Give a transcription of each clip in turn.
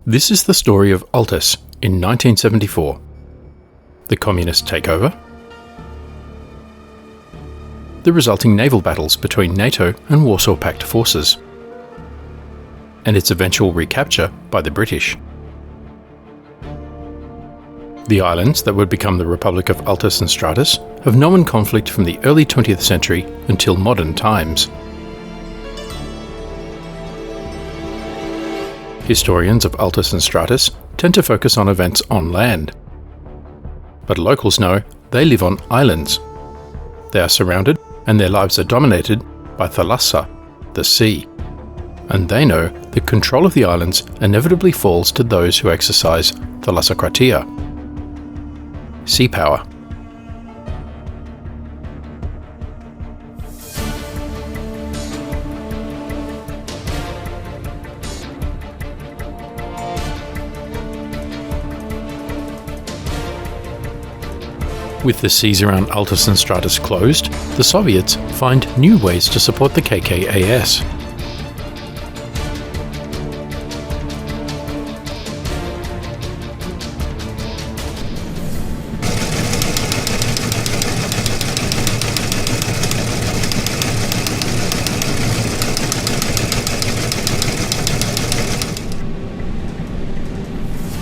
This is the story of Altis in 1974. The communist takeover, the resulting naval battles between NATO and Warsaw Pact forces, and its eventual recapture by the British. The islands that would become the Republic of Altis and Stratis have known conflict from the early 20th century until modern times. Historians of Altis and Stratis tend to focus on events on land. But locals know they live on islands. They are surrounded and their lives are dominated by thalassa, the sea. And they know the control of the islands inevitably falls to those who exercise thalassocratia, sea power. With the seas around Altis and Stratis closed, the Soviets find new ways to support the KKAS.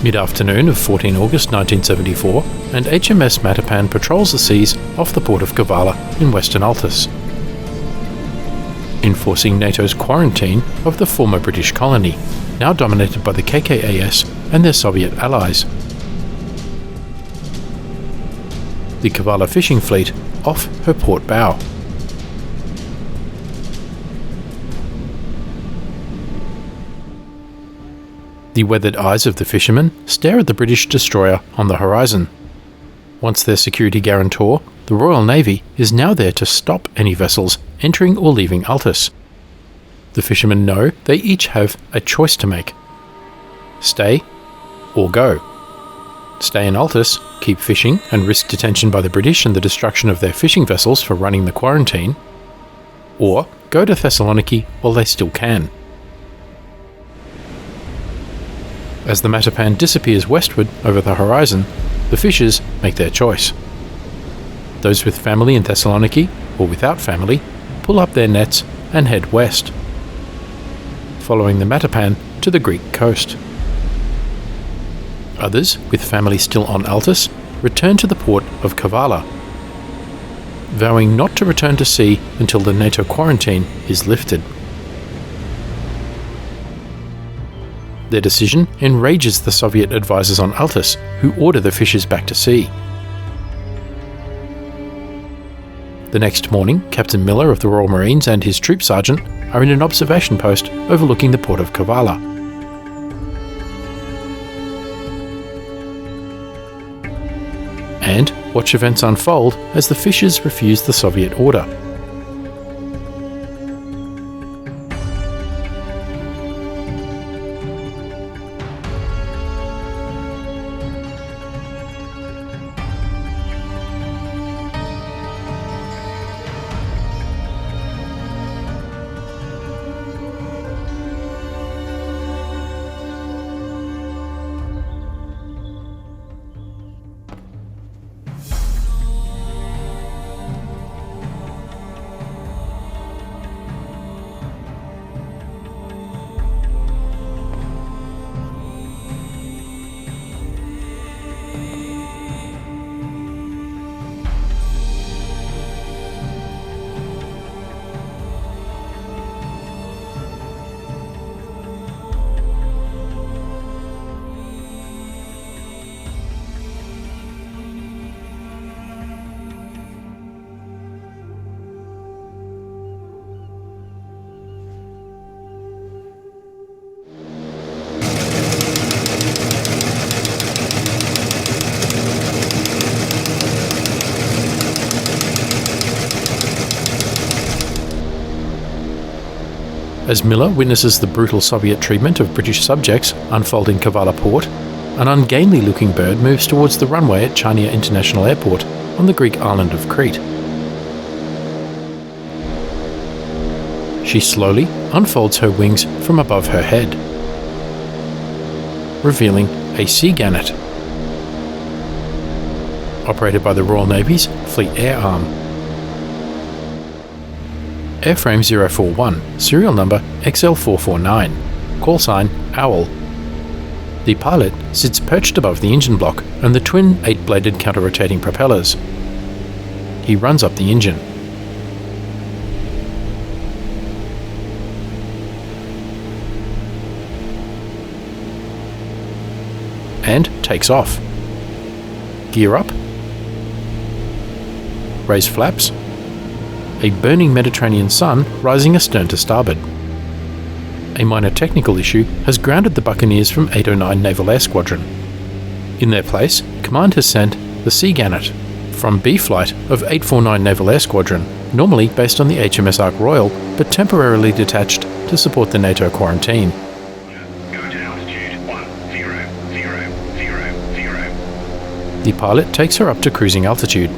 Mid-afternoon of 14 August 1974, and HMS Matapan patrols the seas off the port of Kavala in Western Altis, enforcing NATO's quarantine of the former British colony, now dominated by the KKAS and their Soviet allies. The Kavala fishing fleet off her port bow. The weathered eyes of the fishermen stare at the British destroyer on the horizon. Once their security guarantor, the Royal Navy, is now there to stop any vessels entering or leaving Altis. The fishermen know they each have a choice to make. Stay or go. Stay in Altis, keep fishing and risk detention by the British and the destruction of their fishing vessels for running the quarantine. Or go to Thessaloniki while they still can. As the Matapan disappears westward over the horizon, the fishers make their choice. Those with family in Thessaloniki, or without family, pull up their nets and head west, following the Matapan to the Greek coast. Others, with family still on Altis, return to the port of Kavala, vowing not to return to sea until the NATO quarantine is lifted. Their decision enrages the Soviet advisors on Altis, who order the fishers back to sea. The next morning, Captain Miller of the Royal Marines and his troop sergeant are in an observation post overlooking the port of Kavala. And watch events unfold as the fishers refuse the Soviet order. As Miller witnesses the brutal Soviet treatment of British subjects unfold in Kavala port, an ungainly-looking bird moves towards the runway at Chania International Airport on the Greek island of Crete. She slowly unfolds her wings from above her head. revealing a Sea Gannet, operated by the Royal Navy's Fleet Air Arm. Airframe 041, serial number XL449, call sign Owl. The pilot sits perched above the engine block and the twin 8-bladed counter-rotating propellers. He runs up the engine. And takes off. Gear up. Raise flaps. A burning Mediterranean sun rising astern to starboard. A minor technical issue has grounded the Buccaneers from 809 Naval Air Squadron. In their place, Command has sent the Sea Gannet from B Flight of 849 Naval Air Squadron, normally based on the HMS Ark Royal, but temporarily detached to support the NATO quarantine. The pilot takes her up to cruising altitude.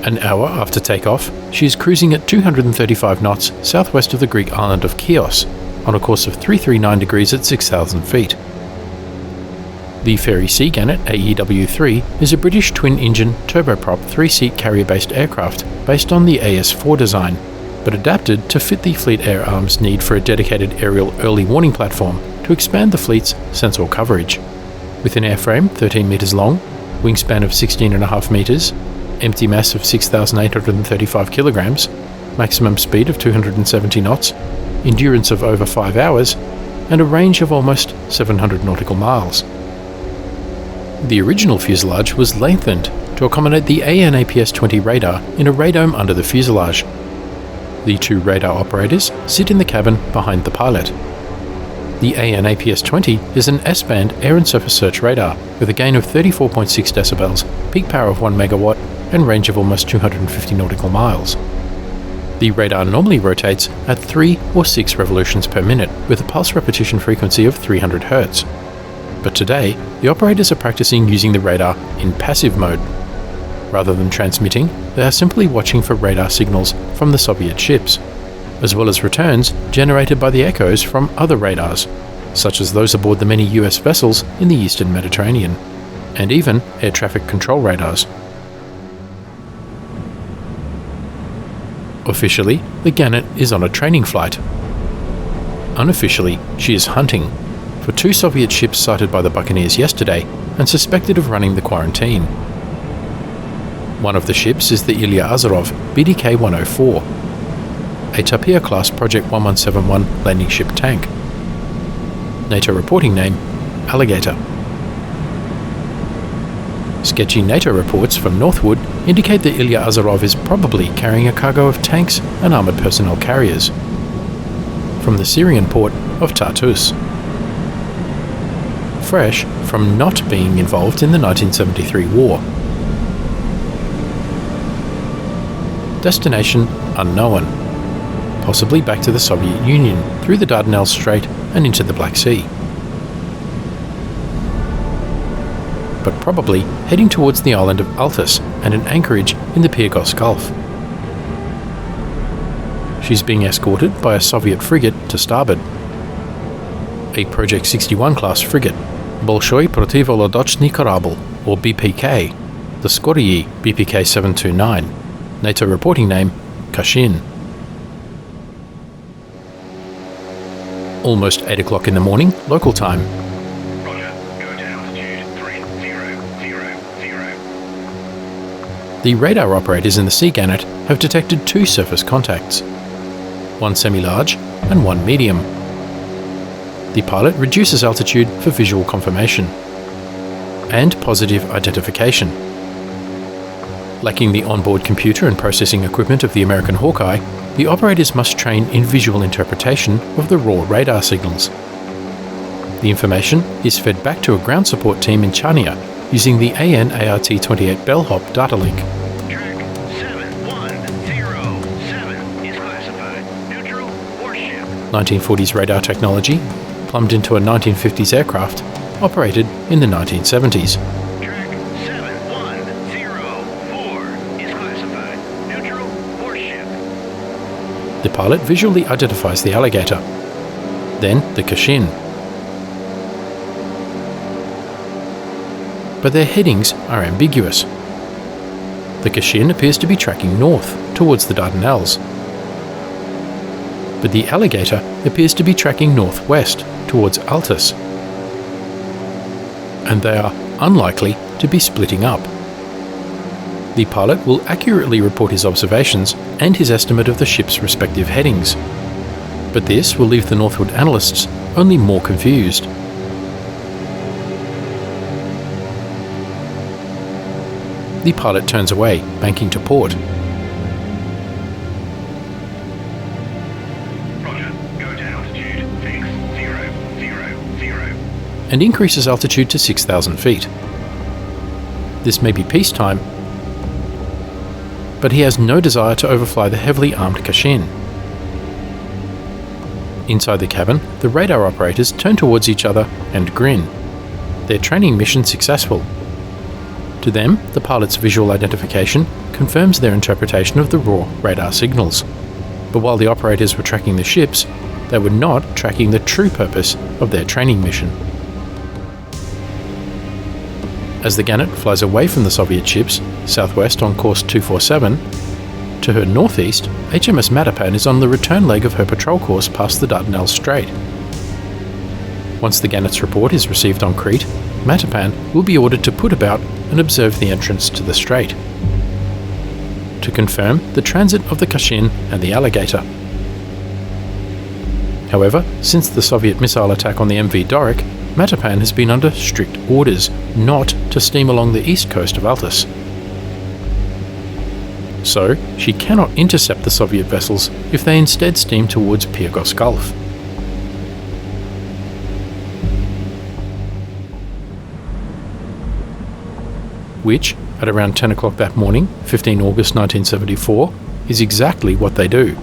An hour after takeoff, she is cruising at 235 knots southwest of the Greek island of Chios, on a course of 339 degrees at 6,000 feet. The Ferry Sea Gannet AEW-3 is a British twin-engine, turboprop, 3-seat carrier-based aircraft based on the AS-4 design, but adapted to fit the Fleet Air Arm's need for a dedicated aerial early warning platform to expand the fleet's sensor coverage. With an airframe 13 metres long, wingspan of 16.5 metres, empty mass of 6,835 kilograms, maximum speed of 270 knots, endurance of over 5 hours, and a range of almost 700 nautical miles. The original fuselage was lengthened to accommodate the AN/APS-20 radar in a radome under the fuselage. The two radar operators sit in the cabin behind the pilot. The AN/APS-20 is an S-band air and surface search radar with a gain of 34.6 decibels, peak power of 1 megawatt, and range of almost 250 nautical miles. The radar normally rotates at 3 or 6 revolutions per minute with a pulse repetition frequency of 300 Hz. But today, the operators are practicing using the radar in passive mode. Rather than transmitting, they are simply watching for radar signals from the Soviet ships, as well as returns generated by the echoes from other radars, such as those aboard the many US vessels in the eastern Mediterranean, and even air traffic control radars. Officially, the Gannet is on a training flight. Unofficially, she is hunting for 2 Soviet ships sighted by the Buccaneers yesterday and suspected of running the quarantine. One of the ships is the Ilya Azarov BDK-104, a Tapir-class Project 1171 landing ship tank. NATO reporting name, Alligator. Sketchy NATO reports from Northwood indicate that Ilya Azarov is probably carrying a cargo of tanks and armoured personnel carriers from the Syrian port of Tartus. Fresh from not being involved in the 1973 war. Destination unknown, possibly back to the Soviet Union through the Dardanelles Strait and into the Black Sea. But probably heading towards the island of Altis and an anchorage in the Pyrgos Gulf. She's being escorted by a Soviet frigate to starboard. A Project 61 class frigate, Bolshoi Protivolodochny Kорабль, or BPK, the Skoryi BPK 729, NATO reporting name, Kashin. Almost 8 o'clock in the morning, local time. Roger, go to altitude 3000. The radar operators in the Sea Gannet have detected 2 surface contacts, one semi-large and one medium. The pilot reduces altitude for visual confirmation and positive identification. Lacking the onboard computer and processing equipment of the American Hawkeye, the operators must train in visual interpretation of the raw radar signals. The information is fed back to a ground support team in Chania using the AN/ART-28 bellhop data link. Track 7107 is classified. Neutral warship. 1940s radar technology, plumbed into a 1950s aircraft, operated in the 1970s. Track 7104 is classified. Neutral or ship. The pilot visually identifies the Alligator, then the Kashin. But their headings are ambiguous. The Kashin appears to be tracking north, towards the Dardanelles. But the Alligator appears to be tracking northwest, towards Altis. And they are unlikely to be splitting up. The pilot will accurately report his observations and his estimate of the ship's respective headings. But this will leave the Northwood analysts only more confused. The pilot turns away, banking to port. Roger. Go to altitude. Fix 000. And increases altitude to 6,000 feet. This may be peacetime, but he has no desire to overfly the heavily armed Kashin. Inside the cabin, the radar operators turn towards each other and grin. Their training mission successful. To them, the pilot's visual identification confirms their interpretation of the raw radar signals. But while the operators were tracking the ships, they were not tracking the true purpose of their training mission. As the Gannet flies away from the Soviet ships, southwest on course 247, to her northeast, HMS Matapan is on the return leg of her patrol course past the Dardanelles Strait. Once the Gannet's report is received on Crete, Matapan will be ordered to put about and observe the entrance to the strait, to confirm the transit of the Kashin and the Alligator. However, since the Soviet missile attack on the MV Doric, Matapan has been under strict orders not to steam along the east coast of Altis. So, she cannot intercept the Soviet vessels if they instead steam towards Pyrgos Gulf. Which, at around 10 o'clock that morning, 15 August 1974, is exactly what they do.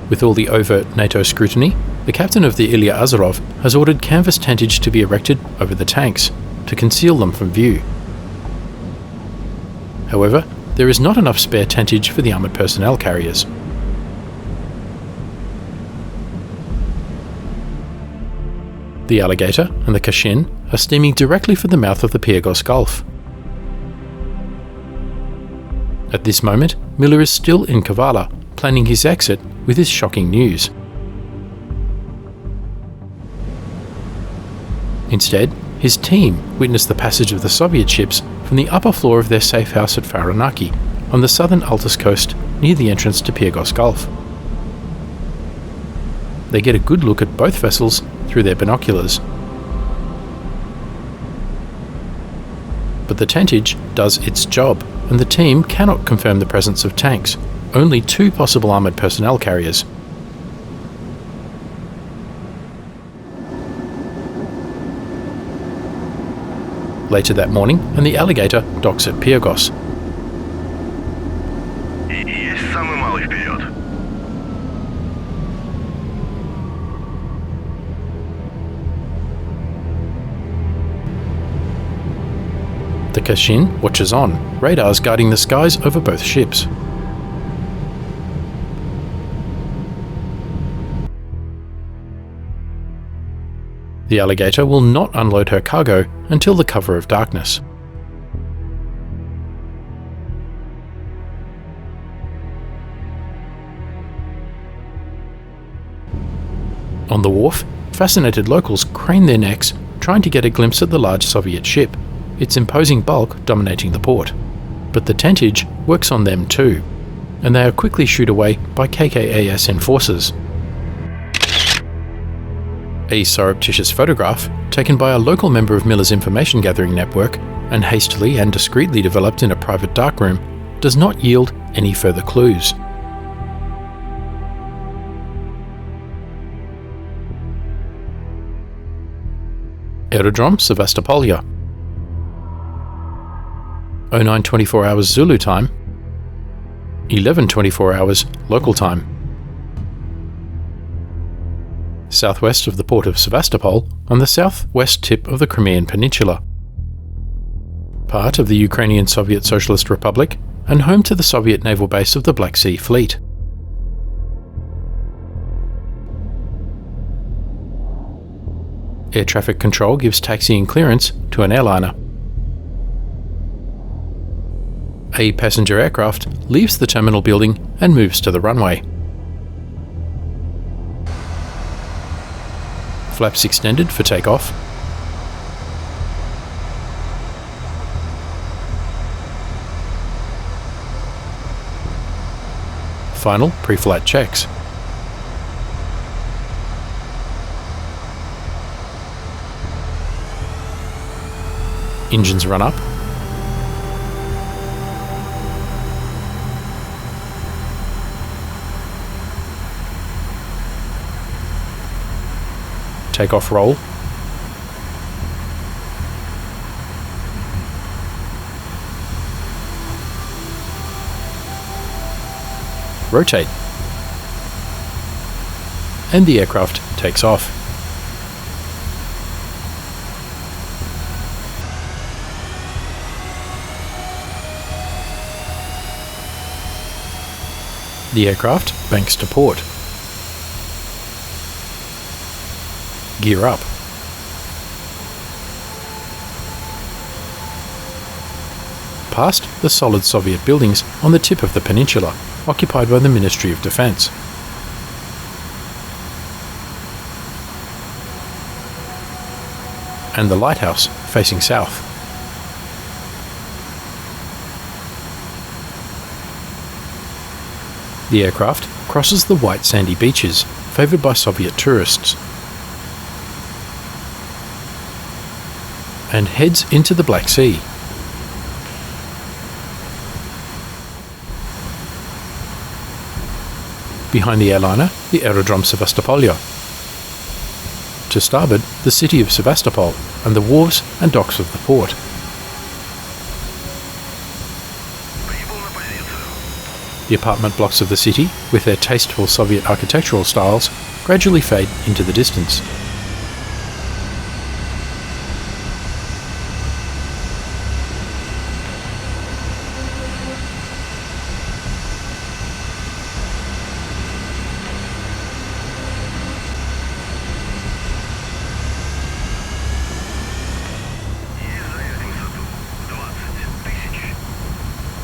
With all the overt NATO scrutiny, the captain of the Ilya Azarov has ordered canvas tentage to be erected over the tanks, to conceal them from view. However, there is not enough spare tentage for the armoured personnel carriers. The Alligator and the Kashin are steaming directly for the mouth of the Pyrgos Gulf. At this moment, Miller is still in Kavala, planning his exit with his shocking news. Instead, his team witnessed the passage of the Soviet ships from the upper floor of their safe house at Faranaki, on the southern Altis coast near the entrance to Pyrgos Gulf. They get a good look at both vessels through their binoculars. But the tentage does its job, and the team cannot confirm the presence of tanks, only 2 possible armoured personnel carriers. Later that morning, and the Alligator docks at Pyrgos. Есть самый малый вперед. The Kashin watches on, radars guiding the skies over both ships. The Alligator will not unload her cargo until the cover of darkness. On the wharf, fascinated locals crane their necks, trying to get a glimpse at the large Soviet ship, its imposing bulk dominating the port. But the tentage works on them too, and they are quickly shooed away by KKAS enforcers. A surreptitious photograph, taken by a local member of Miller's information gathering network, and hastily and discreetly developed in a private darkroom, does not yield any further clues. Aerodrome Sevastopolya. 09:24 hours Zulu time, 11:24 hours local time. southwest of the port of Sevastopol, on the southwest tip of the Crimean Peninsula. Part of the Ukrainian Soviet Socialist Republic, and home to the Soviet naval base of the Black Sea Fleet. Air traffic control gives taxiing clearance to an airliner. A passenger aircraft leaves the terminal building and moves to the runway. Flaps extended for takeoff. Final pre-flight checks. Engines run up. Takeoff roll. Rotate. And the aircraft takes off. The aircraft banks to port. Gear up. Past the solid Soviet buildings on the tip of the peninsula, occupied by the Ministry of Defense. And the lighthouse facing south. The aircraft crosses the white sandy beaches, favoured by Soviet tourists, and heads into the Black Sea. Behind the airliner, the aerodrome Sevastopolya. To starboard, the city of Sevastopol and the wharves and docks of the port. The apartment blocks of the city, with their tasteful Soviet architectural styles, gradually fade into the distance.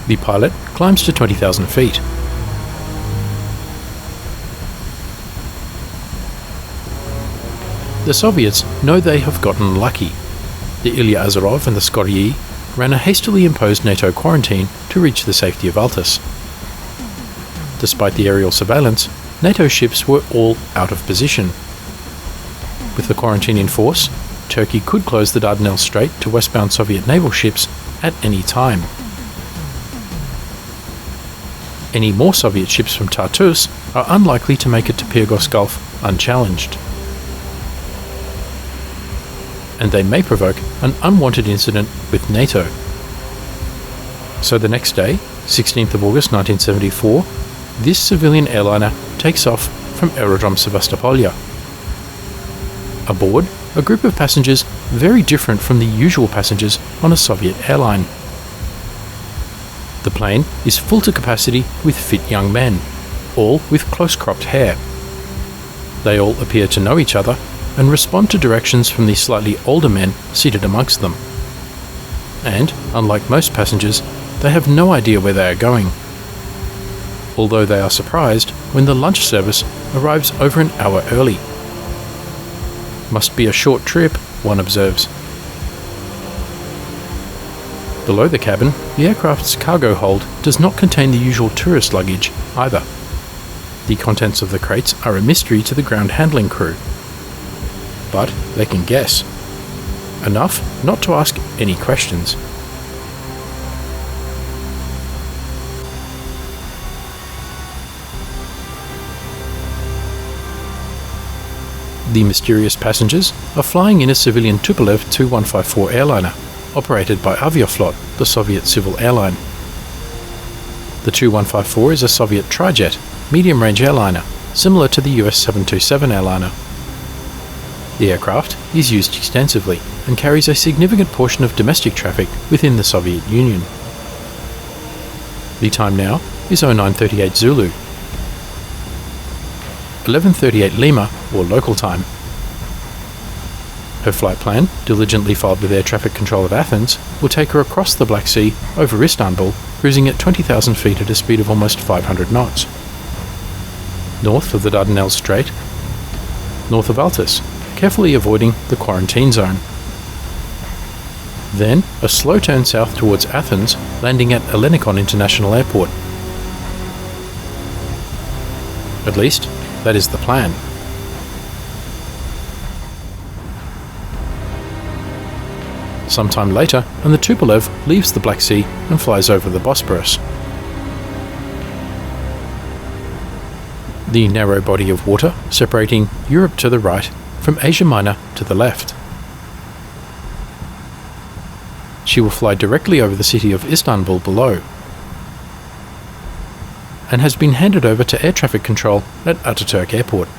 The pilot climbs to 20,000 feet. The Soviets know they have gotten lucky. The Ilya Azarov and the Skoryi ran a hastily imposed NATO quarantine to reach the safety of Altis. Despite the aerial surveillance, NATO ships were all out of position. With the quarantine in force, Turkey could close the Dardanelles Strait to westbound Soviet naval ships at any time. Any more Soviet ships from Tartus are unlikely to make it to Pyrgos Gulf unchallenged. And they may provoke an unwanted incident with NATO. So the next day, 16th of August 1974, this civilian airliner takes off from Aerodrome Sevastopolya. Aboard, a group of passengers very different from the usual passengers on a Soviet airline. The plane is full to capacity with fit young men, all with close-cropped hair. They all appear to know each other and respond to directions from the slightly older men seated amongst them. And, unlike most passengers, they have no idea where they are going. Although they are surprised when the lunch service arrives over an hour early. Must be a short trip, one observes. Below the cabin, the aircraft's cargo hold does not contain the usual tourist luggage either. The contents of the crates are a mystery to the ground handling crew. But they can guess. Enough not to ask any questions. The mysterious passengers are flying in a civilian Tupolev Tu-154 airliner, operated by Aviaflot, the Soviet civil airline. The Tu-154 is a Soviet trijet, medium-range airliner, similar to the US 727 airliner. The aircraft is used extensively and carries a significant portion of domestic traffic within the Soviet Union. The time now is 0938 Zulu, 11:38 Lima, or local time. Her flight plan, diligently filed with air traffic control at Athens, will take her across the Black Sea over Istanbul, cruising at 20,000 feet at a speed of almost 500 knots. North of the Dardanelles Strait, north of Altis, carefully avoiding the quarantine zone. Then, a slow turn south towards Athens, landing at Ellinikon International Airport. At least, that is the plan. Sometime later, and the Tupolev leaves the Black Sea and flies over the Bosporus. The narrow body of water separating Europe to the right from Asia Minor to the left. She will fly directly over the city of Istanbul below, and has been handed over to air traffic control at Ataturk Airport.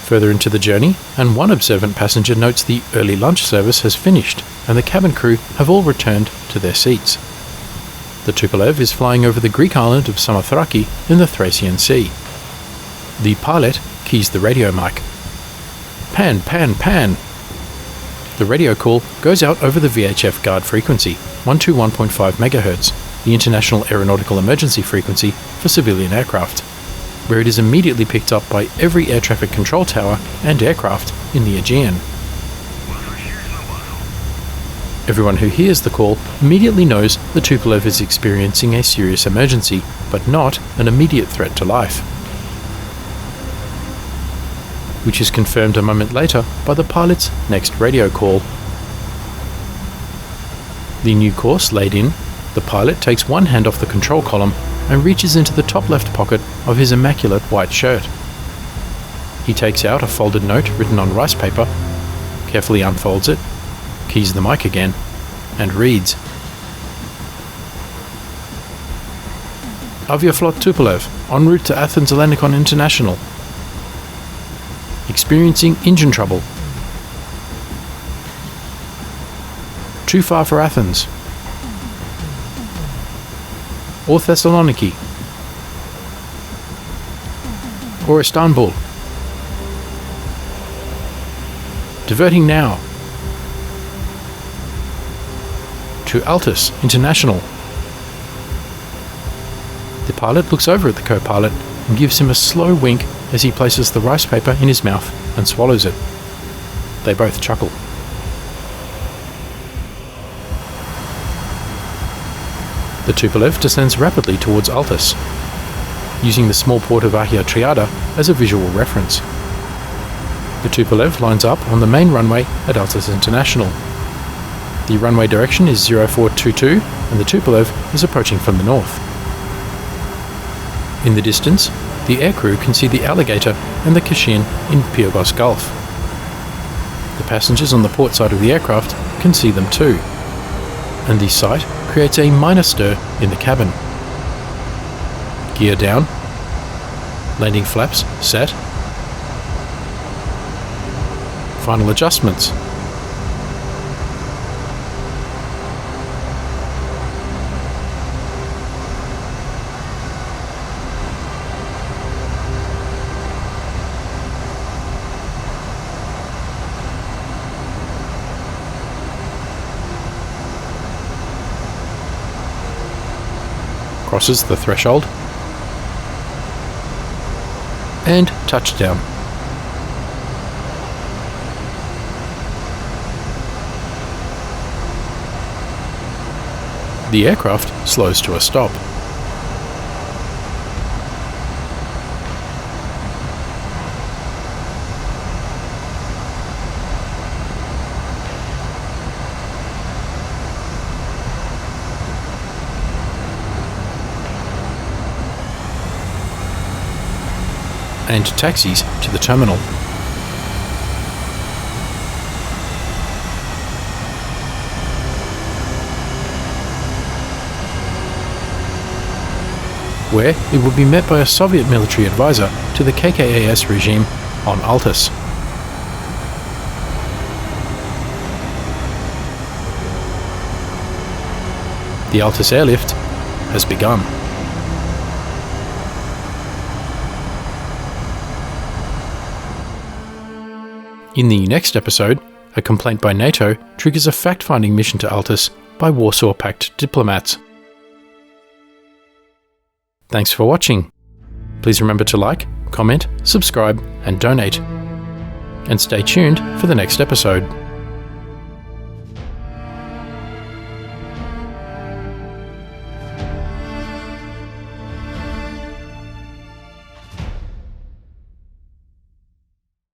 Further into the journey, and one observant passenger notes the early lunch service has finished, and the cabin crew have all returned to their seats. The Tupolev is flying over the Greek island of Samothraki in the Thracian Sea. The pilot keys the radio mic. Pan, pan, pan! The radio call goes out over the VHF guard frequency, 121.5 MHz, the International Aeronautical Emergency Frequency for civilian aircraft, where it is immediately picked up by every air traffic control tower and aircraft in the Aegean. Everyone who hears the call immediately knows the Tupolev is experiencing a serious emergency, but not an immediate threat to life, which is confirmed a moment later by the pilot's next radio call. The new course laid in, the pilot takes one hand off the control column and reaches into the top left pocket of his immaculate white shirt. He takes out a folded note written on rice paper, carefully unfolds it, keys the mic again, and reads: Aviaflot Tupolev, en route to Athens Ellinikon International. Experiencing engine trouble. Too far for Athens. Or Thessaloniki. Or Istanbul. Diverting now. To Altis International. The pilot looks over at the co-pilot and gives him a slow wink as he places the rice paper in his mouth and swallows it. They both chuckle. The Tupolev descends rapidly towards Altis, using the small port of Achia Triada as a visual reference. The Tupolev lines up on the main runway at Altis International. The runway direction is 0422 and the Tupolev is approaching from the north. In the distance, the aircrew can see the Alligator and the Kashin in Pyrgos Gulf. The passengers on the port side of the aircraft can see them too, and the sight creates a minor stir in the cabin. Gear down, landing flaps set, final adjustments. Crosses the threshold, and touchdown. The aircraft slows to a stop. And taxis to the terminal. where it would be met by a Soviet military advisor to the KKAS regime on Altis. The Altis Airlift has begun. In the next episode, a complaint by NATO triggers a fact-finding mission to Altis by Warsaw Pact diplomats. Thanks for watching. Please remember to like, comment, subscribe, and donate. And stay tuned for the next episode.